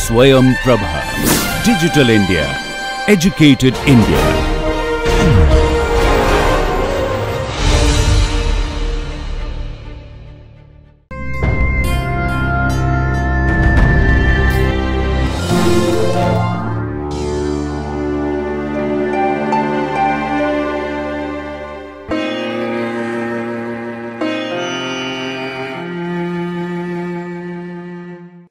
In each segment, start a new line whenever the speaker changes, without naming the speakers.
Swayam Prabha. Digital India. Educated India.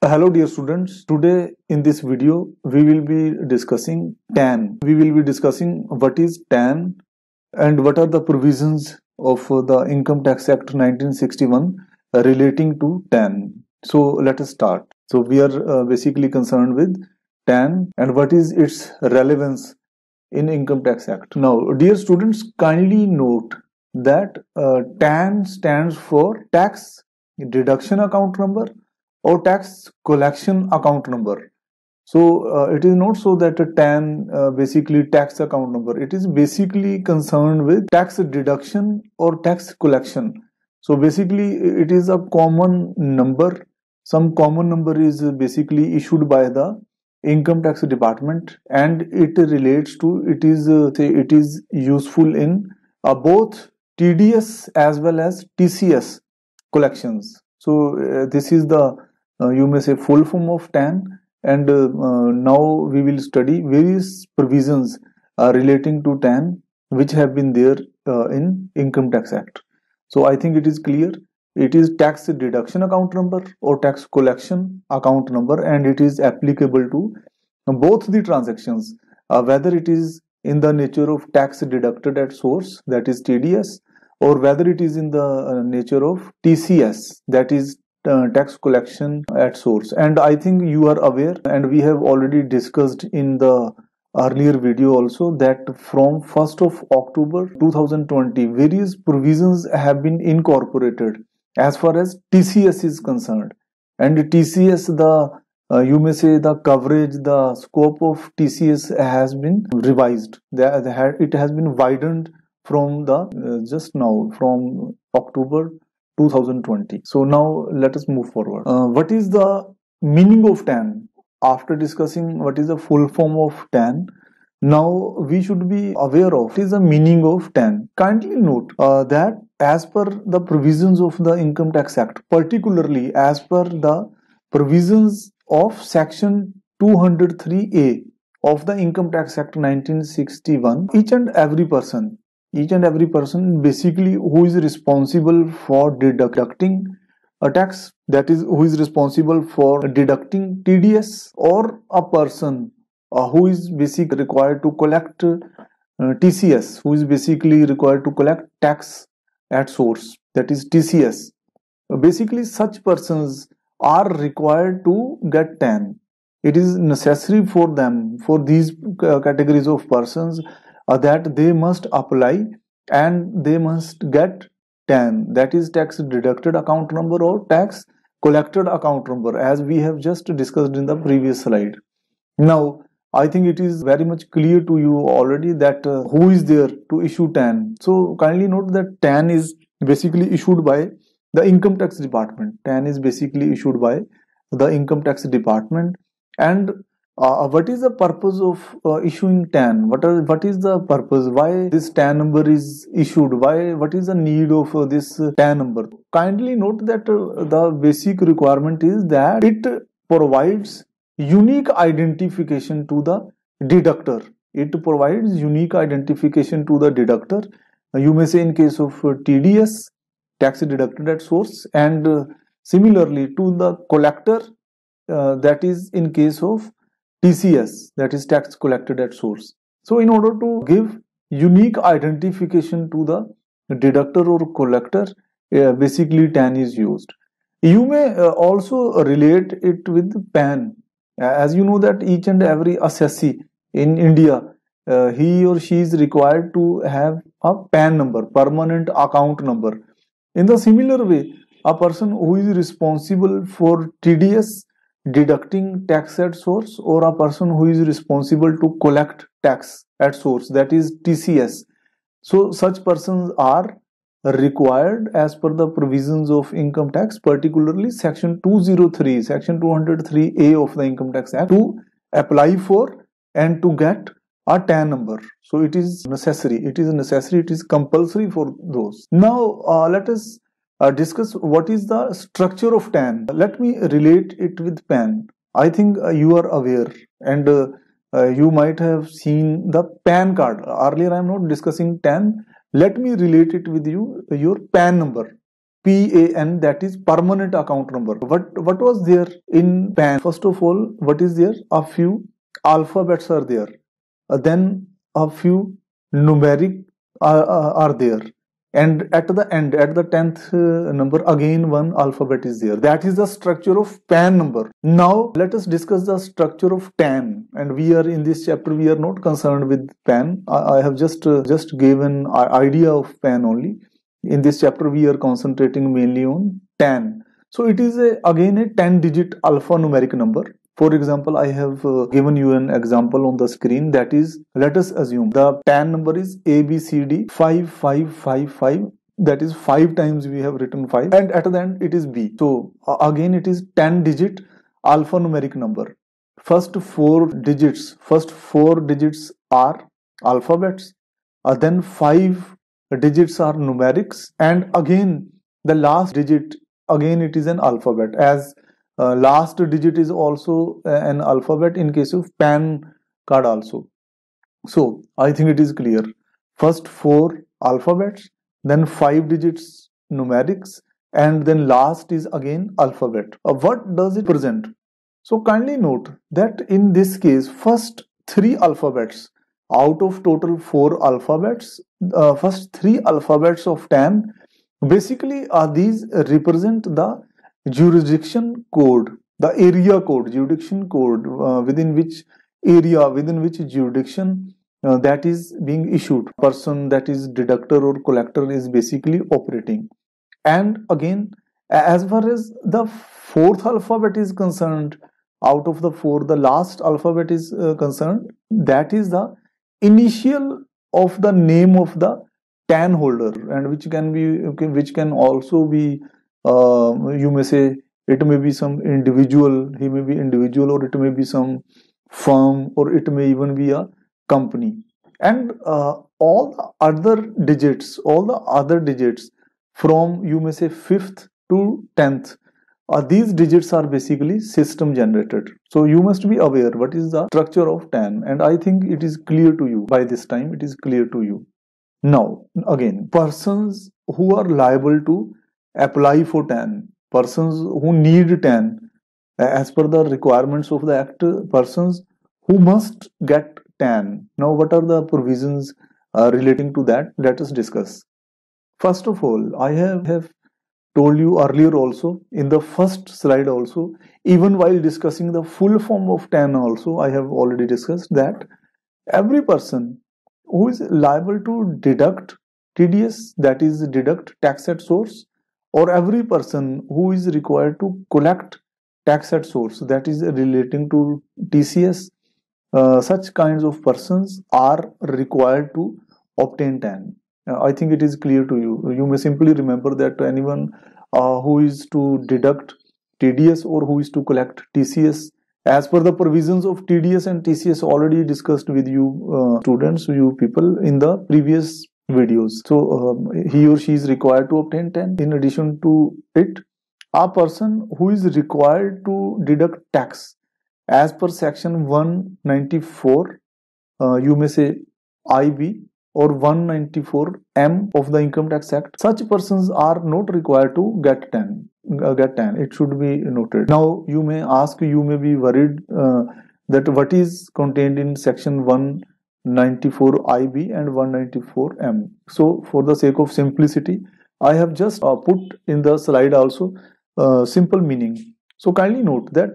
Hello dear students, today in this video we will be discussing TAN. We will be discussing what is TAN and what are the provisions of the Income Tax Act 1961 relating to TAN. So let us start. So we are basically concerned with TAN and what is its relevance in Income Tax Act. Now dear students, kindly note that TAN stands for Tax Deduction Account Number or tax collection account number. So it is not so that a TAN basically tax account number. It is basically concerned with tax deduction or tax collection. So basically it is a common number. Some common number is basically issued by the income tax department, and it relates to it is useful in both TDS as well as TCS collections. So this is the you may say full form of TAN, and now we will study various provisions relating to TAN which have been there in Income Tax Act. So I think it is clear. It is tax deduction account number or tax collection account number, and it is applicable to both the transactions, whether it is in the nature of tax deducted at source, that is TDS, or whether it is in the nature of TCS, that is tax collection at source. And I think you are aware, and we have already discussed in the earlier video also, that from 1st of October 2020 various provisions have been incorporated as far as TCS is concerned. And TCS, the you may say the coverage, the scope of TCS has been revised. It has been widened from the just now, from October 2020. So now let us move forward. What is the meaning of TAN? After discussing what is the full form of TAN, now we should be aware of what is the meaning of TAN. Kindly note that as per the provisions of the Income Tax Act, particularly as per the provisions of section 203A of the Income Tax Act 1961, each and every person basically who is responsible for deducting a tax, that is, who is responsible for deducting TDS, or a person who is basically required to collect TCS, who is basically required to collect tax at source, that is TCS. Basically such persons are required to get TAN. It is necessary for them, for these categories of persons, that they must apply and they must get TAN, that is tax deducted account number or tax collected account number, as we have just discussed in the previous slide. Now I think it is very much clear to you already that who is there to issue TAN. So kindly note that TAN is basically issued by the Income Tax Department. TAN is basically issued by the Income Tax Department. And what is the purpose of issuing TAN? What is the purpose? Why this TAN number is issued? What is the need of this TAN number? Kindly note that the basic requirement is that it provides unique identification to the deductor. It provides unique identification to the deductor. You may say in case of TDS, tax deducted at source, and similarly to the collector, that is in case of TCS, that is tax collected at source. So in order to give unique identification to the deductor or collector, basically TAN is used. You may also relate it with PAN. As you know that each and every assessee in India, he or she is required to have a PAN number, permanent account number. In the similar way, a person who is responsible for TDS, deducting tax at source, or a person who is responsible to collect tax at source, that is TCS. So such persons are required as per the provisions of income tax, particularly section 203, section 203A of the Income Tax Act, to apply for and to get a TAN number. So it is necessary, it is compulsory for those. Now let us discuss what is the structure of TAN. Let me relate it with PAN. I think you are aware, and you might have seen the PAN card. Earlier I am not discussing TAN. Let me relate it with you, your PAN number. PAN, that is permanent account number. What was there in PAN? First of all, what is there? A few alphabets are there. Then a few numeric are there. And at the end, at the 10th number, again one alphabet is there. That is the structure of PAN number. Now let us discuss the structure of TAN. And we are in this chapter, we are not concerned with PAN. I have just given an idea of PAN only. In this chapter, we are concentrating mainly on TAN. So it is again a 10-digit alphanumeric number. For example, I have given you an example on the screen. That is, let us assume the TAN number is ABCD 5555. That is 5 times we have written 5, and at the end it is B. So again it is 10-digit alphanumeric number. First four digits are alphabets, then 5 digits are numerics, and again the last digit, again it is an alphabet, as last digit is also an alphabet in case of PAN card also. So I think it is clear. First 4 alphabets, then 5 digits numerics, and then last is again alphabet. What does it represent? So kindly note that in this case, first 3 alphabets out of total 4 alphabets, first 3 alphabets of TAN, basically these represent the jurisdiction code, the area code, jurisdiction code, within which area, within which jurisdiction that is being issued, person, that is deductor or collector, is basically operating. And again, as far as the 4th alphabet is concerned, out of the 4, the last alphabet is concerned, that is the initial of the name of the TAN holder, and which can also be, you may say, it may be some individual, he may be individual, or it may be some firm, or it may even be a company. And all the other digits from, you may say, 5th to 10th, these digits are basically system generated. So you must be aware what is the structure of TAN, and I think it is clear to you. By this time it is clear to you. Now again, persons who are liable to apply for TAN, persons who need TAN as per the requirements of the Act, persons who must get TAN. Now what are the provisions relating to that? Let us discuss. First of all, I have told you earlier also, in the first slide also, even while discussing the full form of TAN also, I have already discussed that every person who is liable to deduct TDS, that is deduct tax at source, or every person who is required to collect tax at source, that is relating to TCS, such kinds of persons are required to obtain TAN. I think it is clear to you. You may simply remember that anyone who is to deduct TDS or who is to collect TCS, as per the provisions of TDS and TCS already discussed with you students, you people, in the previous videos. So he or she is required to obtain TAN. In addition to it, a person who is required to deduct tax as per section 194, you may say IB, or 194M of the Income Tax Act, such persons are not required to get TAN. It should be noted. Now you may ask, you may be worried that what is contained in section 194 IB and 194M. So for the sake of simplicity, I have just put in the slide also simple meaning. So kindly note that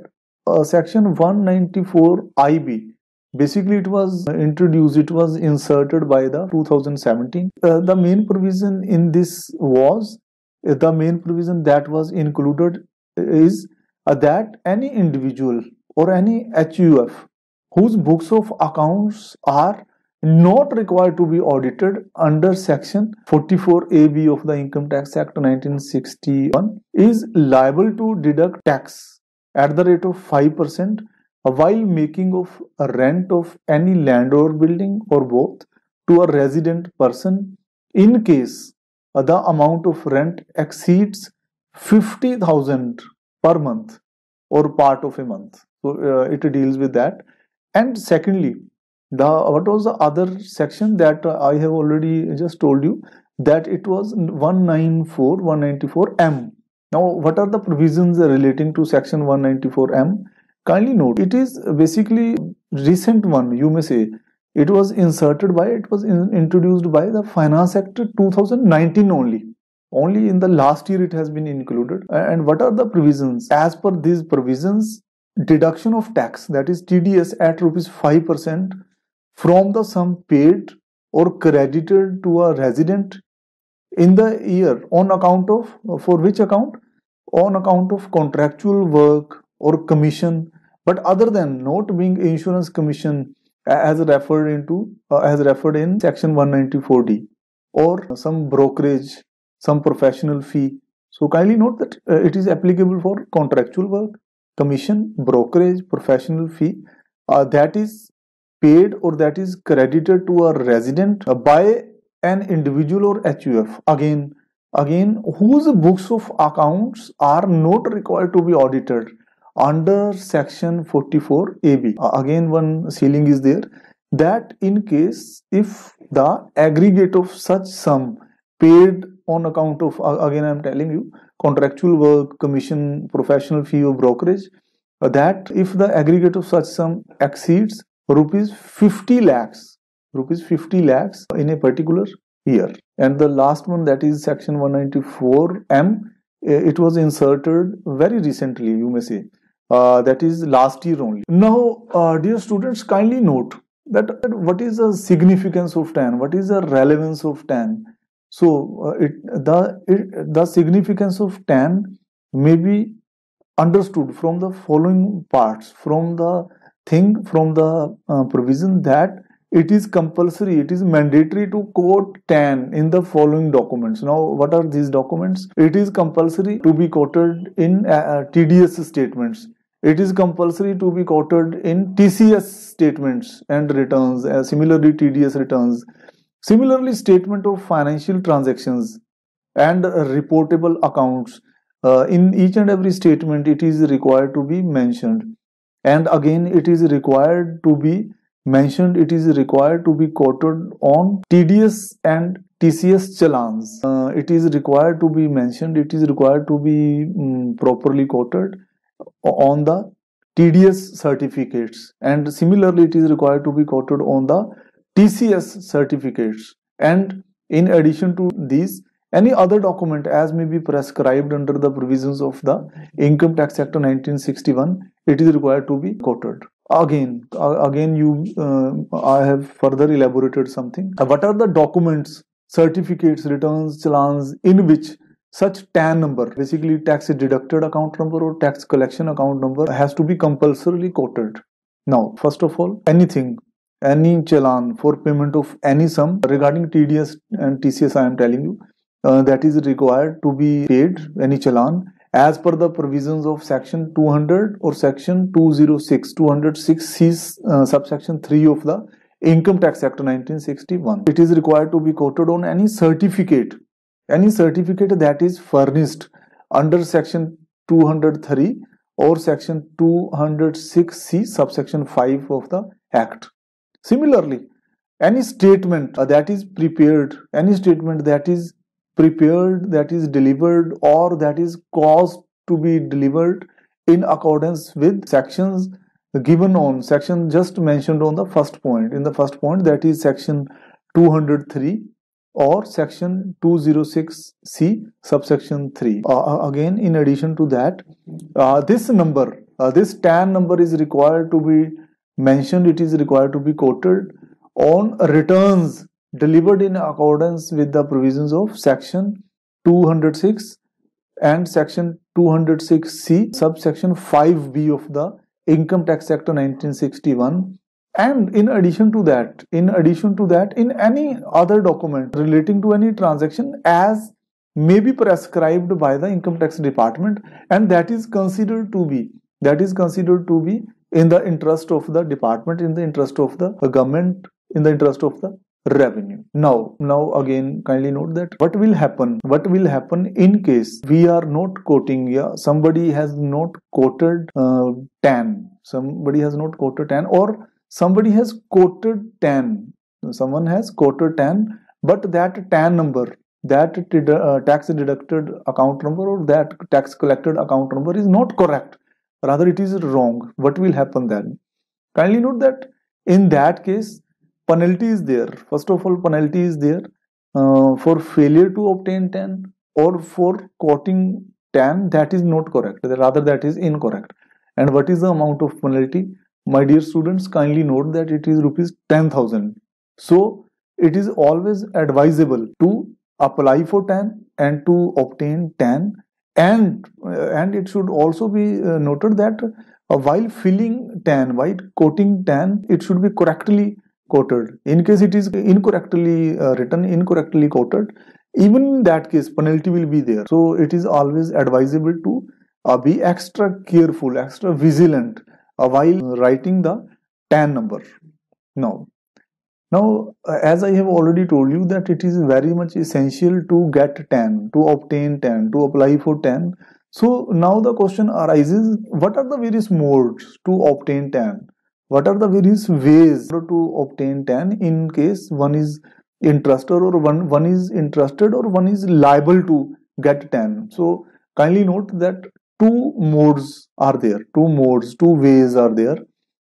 section 194 IB, basically it was introduced, it was inserted by the 2017. The main provision in this was, the main provision that was included is that any individual or any HUF whose books of accounts are not required to be audited under section 44AB of the Income Tax Act 1961 is liable to deduct tax at the rate of 5% while making of a rent of any land or building or both to a resident person in case the amount of rent exceeds 50,000 per month or part of a month. So it deals with that. And secondly, what was the other section that I have already just told you, that it was 194M. Now, what are the provisions relating to section 194M? Kindly note, it is basically recent one, you may say. It was introduced by the Finance Act 2019 only. Only in the last year it has been included. And what are the provisions? As per these provisions, deduction of tax, that is TDS, at rupees 5% from the sum paid or credited to a resident in the year on account of, for which account? On account of contractual work or commission, but other than not being insurance commission as referred in section 194D, or some brokerage, some professional fee. So kindly note that it is applicable for contractual work, commission, brokerage, professional fee that is paid or that is credited to a resident by an individual or HUF. Again, whose books of accounts are not required to be audited under section 44AB. Again, one ceiling is there, that in case if the aggregate of such sum paid on account of, again I am telling you, contractual work, commission, professional fee or brokerage, that if the aggregate of such sum exceeds rupees 50 lakhs in a particular year. And the last one, that is section 194M, it was inserted very recently, you may say, that is last year only. Now, dear students, kindly note that what is the significance of TAN, what is the relevance of TAN. So the significance of TAN may be understood from the following parts, from the provision that it is compulsory, it is mandatory to quote TAN in the following documents. Now, what are these documents? It is compulsory to be quoted in TDS statements. It is compulsory to be quoted in TCS statements and returns, similarly TDS returns. Similarly, statement of financial transactions and reportable accounts. In each and every statement, it is required to be mentioned. And again, it is required to be mentioned, it is required to be quoted on TDS and TCS challans. It is required to be mentioned, it is required to be properly quoted on the TDS certificates, and similarly it is required to be quoted on the TCS certificates. And in addition to these, any other document as may be prescribed under the provisions of the Income Tax Act 1961, it is required to be quoted. Again, I have further elaborated something. What are the documents, certificates, returns, challans in which such TAN number, basically tax deducted account number or tax collection account number, has to be compulsorily quoted? Now, first of all, any challan for payment of any sum regarding TDS and TCS, I am telling you, that is required to be paid, any challan, as per the provisions of section 200 or section 206C subsection 3 of the Income Tax Act 1961. It is required to be quoted on any certificate that is furnished under section 203 or section 206C subsection 5 of the Act. Similarly, any statement that is prepared, that is delivered or that is caused to be delivered in accordance with sections given on section just mentioned on the first point. In the first point, that is section 203 or section 206C subsection 3. Again, in addition to that, this TAN number is required to be mentioned, it is required to be quoted on returns delivered in accordance with the provisions of section 206 and section 206C subsection 5B of the Income Tax Act 1961, And in addition to that, in any other document relating to any transaction as may be prescribed by the income tax department, and that is considered to be in the interest of the department, in the interest of the government, in the interest of the revenue. Now again, kindly note that what will happen in case we are not quoting, somebody has not quoted TAN, or somebody has quoted TAN, someone has quoted TAN, but that TAN number, that tax deducted account number, or that tax collected account number is not correct, rather it is wrong. What will happen then? Kindly note that in that case, penalty is there. First of all, penalty is there for failure to obtain TAN, or for quoting TAN that is not correct, rather that is incorrect. And what is the amount of penalty? My dear students, kindly note that it is rupees 10,000. So it is always advisable to apply for TAN and to obtain TAN, and it should also be noted that while filling TAN, while quoting TAN, it should be correctly quoted. In case it is incorrectly written, incorrectly quoted, even in that case penalty will be there. So it is always advisable to be extra careful, extra vigilant while writing the TAN number. Now, as I have already told you that it is very much essential to get TAN, to obtain TAN, to apply for TAN. So now the question arises, what are the various modes to obtain TAN? What are the various ways to obtain TAN in case one is interested, or one is interested, or one is liable to get TAN? So kindly note that two ways are there,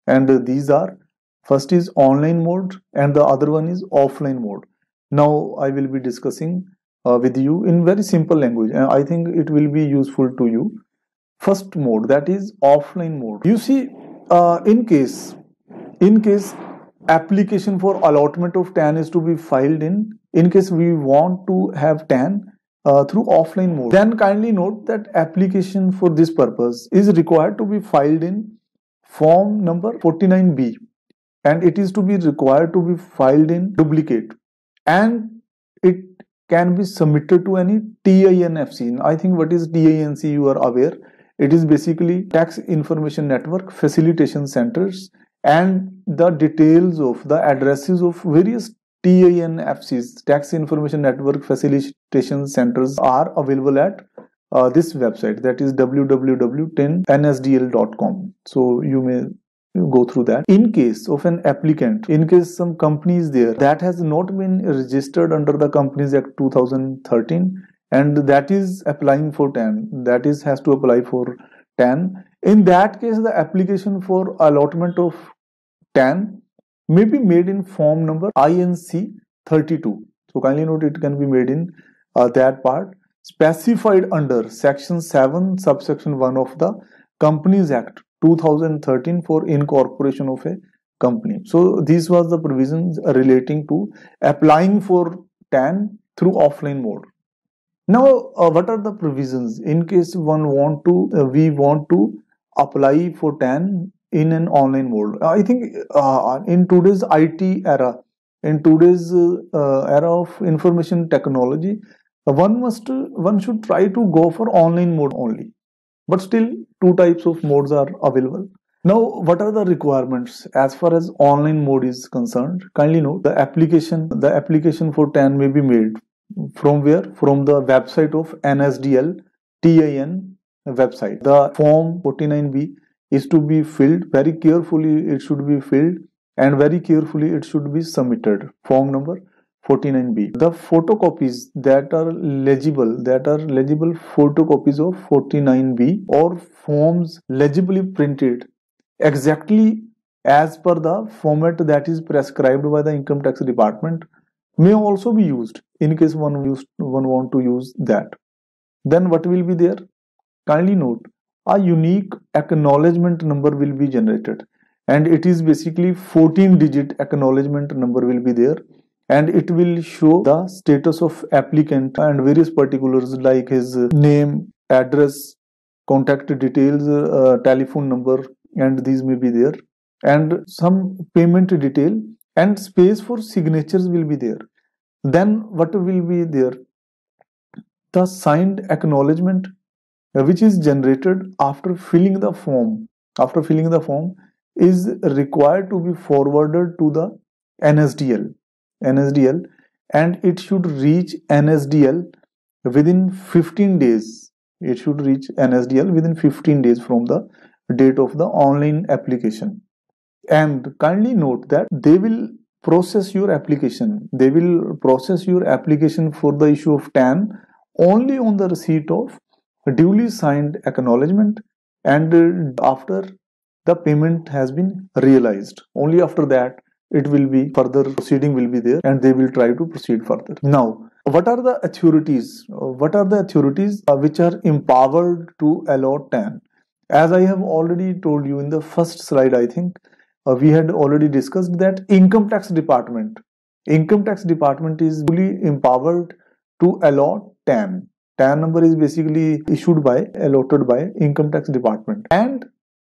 and these are: first is online mode and the other one is offline mode. Now I will be discussing with you in very simple language, and I think it will be useful to you. First mode, that is offline mode. You see, in case application for allotment of TAN is to be filed in case we want to have TAN through offline mode, then kindly note that application for this purpose is required to be filed in form number 49B, and it is to be required to be filed in duplicate, and it can be submitted to any TINFC. I think what is TINC, you are aware. It is basically Tax Information Network Facilitation Centers, and the details of the addresses of various TINFCs, Tax Information Network Facilitation Centers, are available at this website, that is www.tin.nsdl.com. So you may go through that. In case of an applicant, in case some company is there that has not been registered under the Companies Act 2013, and that is applying for TAN, that is has to apply for TAN, in that case the application for allotment of TAN may be made in form number INC 32. So kindly note, it can be made in that part specified under section 7 subsection 1 of the Companies Act 2013 for incorporation of a company. So these was the provisions relating to applying for TAN through offline mode. Now what are the provisions in case we want to apply for TAN in an online mode? I think in today's IT era, in today's era of information technology, one should try to go for online mode only. But still, two types of modes are available. Now, what are the requirements as far as online mode is concerned? Kindly note, the application for TAN may be made from where? From the website of NSDL TIN website. The form 49B is to be filled very carefully. It should be filled, and very carefully it should be submitted. Form number 49B. The photocopies that are legible photocopies of 49B, or forms legibly printed exactly as per the format that is prescribed by the income tax department, may also be used in case one want to use that. Then what will be there? Kindly note, a unique acknowledgement number will be generated, and it is basically 14-digit acknowledgement number will be there, and it will show the status of applicant and various particulars like his name, address, contact details, telephone number, and these may be there. and some payment detail and space for signatures will be there. Then what will be there? The signed acknowledgement which is generated after filling the form. After filling the form is required to be forwarded to the NSDL, and it should reach NSDL within 15 days. It should reach NSDL within 15 days from the date of the online application. And kindly note that they will process your application. They will process your application for the issue of TAN only on the receipt of duly signed acknowledgement and after the payment has been realized. Only after that it will be further proceeding will be there and they will try to proceed further. Now, what are the authorities? What are the authorities which are empowered to allot TAN? As I have already told you in the first slide, I think we had already discussed that income tax department is fully empowered to allot TAN. TAN number is basically allotted by income tax department, and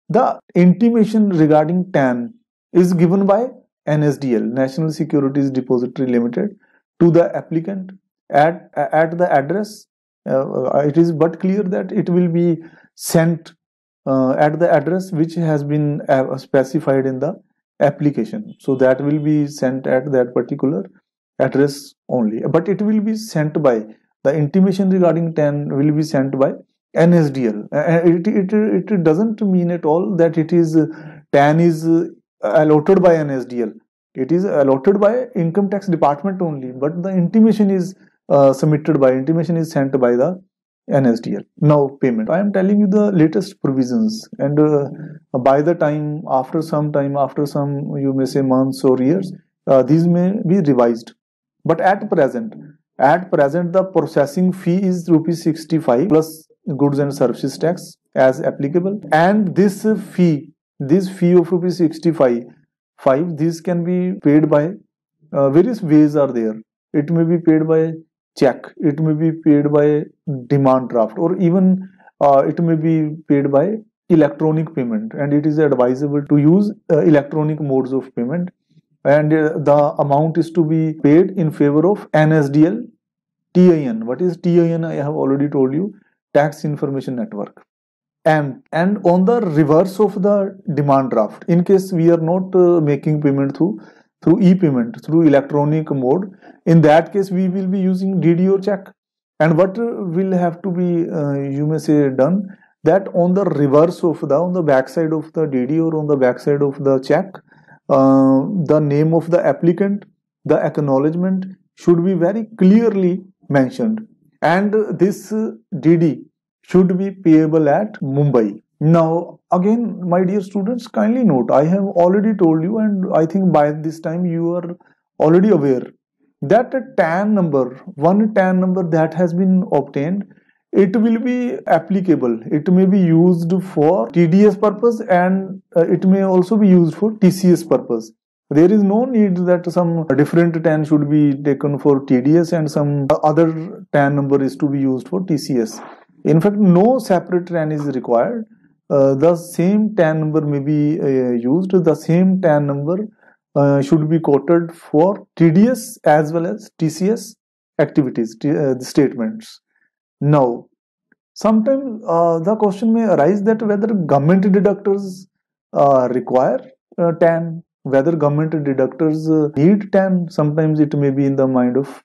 the intimation regarding TAN is given by NSDL, National Securities Depository Limited, to the applicant at the address. It is but clear that it will be sent at the address which has been specified in the application. So that will be sent at that particular address only, but it will be sent by the intimation regarding TAN will be sent by NSDL. It doesn't mean at all that it is TAN is allotted by NSDL. It is allotted by income tax department only, but the intimation is sent by the NSDL. Now, payment. I am telling you the latest provisions, and by the time, after some, you may say months or years, these may be revised. But at present, the processing fee is ₹65 plus goods and services tax as applicable, and this fee of ₹65, this can be paid by various ways are there. It may be paid by check, it may be paid by demand draft, or even it may be paid by electronic payment, and it is advisable to use electronic modes of payment, and the amount is to be paid in favor of NSDL TIN. What is TIN? I have already told you, Tax Information Network. And on the reverse of the demand draft, in case we are not making payment through e-payment, through electronic mode, in that case we will be using DD or check. And what will have to be you may say done, that on the reverse of on the back side of the DD or on the back side of the check, the name of the applicant, the acknowledgement should be very clearly mentioned, and this DD should be payable at Mumbai. Now again, my dear students, kindly note, I have already told you, and I think by this time you are already aware that a TAN number, one TAN number that has been obtained, it will be applicable. It may be used for TDS purpose, and it may also be used for TCS purpose. There is no need that some different TAN should be taken for TDS and some other TAN number is to be used for TCS. In fact, no separate TAN is required. The same TAN number may be used. The same TAN number should be quoted for TDS as well as TCS activities, the statements. Now, sometimes the question may arise that whether government deductors require TAN, whether government deductors need TAN. Sometimes it may be in the mind of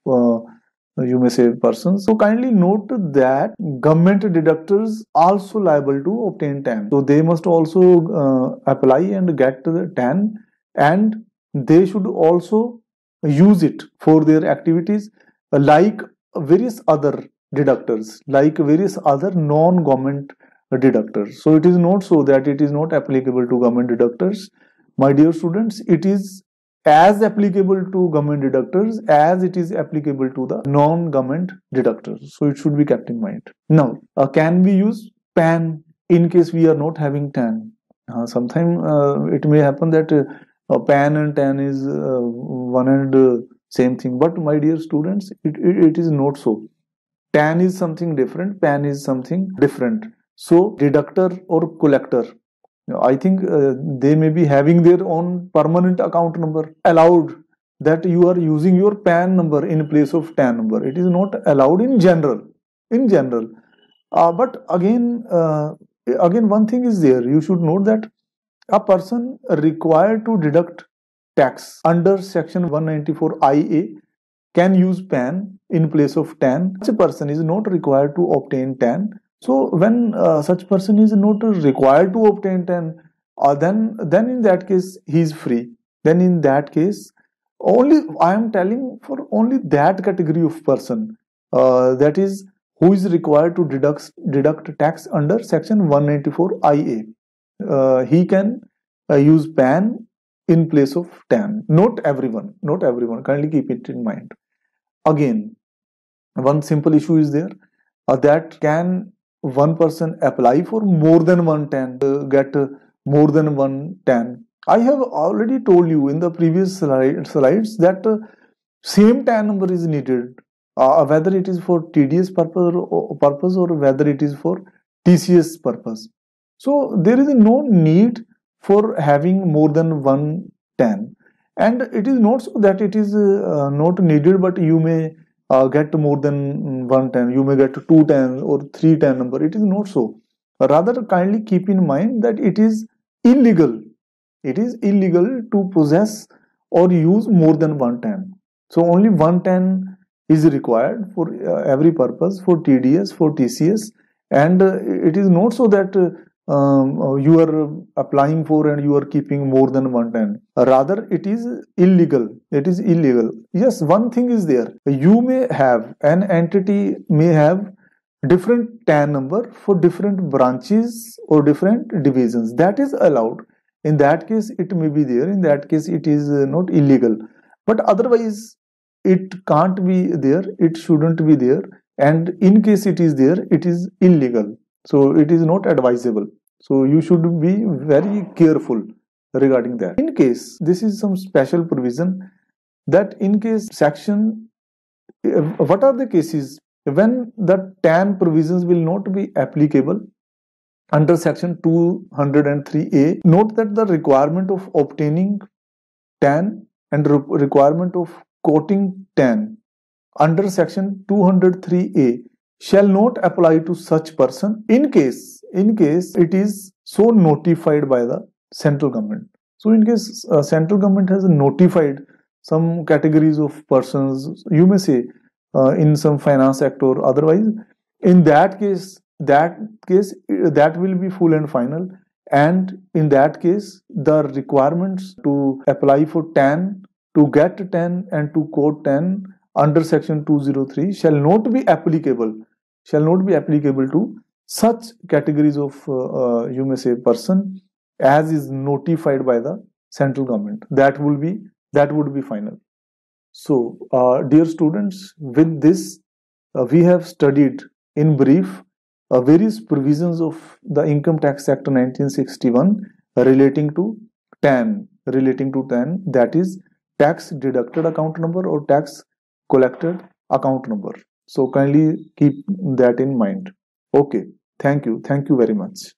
you may say persons. So kindly note that government deductors also liable to obtain TAN. So they must also apply and get the TAN, and they should also use it for their activities like various other deductors, like various other non-government deductors. So it is not so that it is not applicable to government deductors. My dear students, it is as applicable to government deductors as it is applicable to the non-government deductors. So it should be kept in mind. Now, can we use PAN in case we are not having TAN? Sometimes it may happen that PAN and TAN is one and same thing. But my dear students, it is not so. TAN is something different, PAN is something different. So deductor or collector, I think they may be having their own permanent account number allowed, that you are using your PAN number in place of TAN number. It is not allowed in general. In general, but again, one thing is there. You should note that a person required to deduct tax under Section 194 IA can use PAN in place of TAN. Such a person is not required to obtain TAN. So when such person is not required to obtain TAN, then in that case he is free. Then in that case, only I am telling for only that category of person, that is who is required to deduct tax under Section 194 IA. He can use PAN in place of TAN. Not everyone. Not everyone. Kindly keep it in mind. Again, one simple issue is there, that can one person apply for more than one TAN, get more than one TAN. I have already told you in the previous slides that same TAN number is needed, whether it is for TDS purpose or whether it is for TCS purpose. So there is no need for having more than one TAN. And it is not so that it is not needed, but you may get more than one TAN. You may get 2 TAN or 3 TAN number. It is not so. Rather, kindly keep in mind that it is illegal. It is illegal to possess or use more than one TAN. So only one TAN is required for every purpose, for TDS, for TCS, and it is not so that you are applying for and you are keeping more than one TAN. Rather, it is illegal. It is illegal. Yes, one thing is there. You may have, an entity may have different TAN number for different branches or different divisions. That is allowed. In that case, it may be there. In that case, it is not illegal. But otherwise, it can't be there. It shouldn't be there. And in case it is there, it is illegal. So it is not advisable. So you should be very careful regarding that. In case, this is some special provision, that in case section, what are the cases when the TAN provisions will not be applicable under Section 203A? Note that the requirement of obtaining TAN and requirement of quoting TAN under Section 203A shall not apply to such person in case it is so notified by the central government. So in case central government has notified some categories of persons, you may say in some finance sector or otherwise, in that case that will be full and final, and in that case the requirements to apply for TAN, to get TAN and to quote TAN under Section 203 shall not be applicable to such categories of you may say person as is notified by the central government. That would be final. So dear students, with this we have studied in brief various provisions of the Income Tax Act 1961 relating to TAN, that is tax deducted account number or tax collected account number. So kindly keep that in mind. Okay, thank you very much.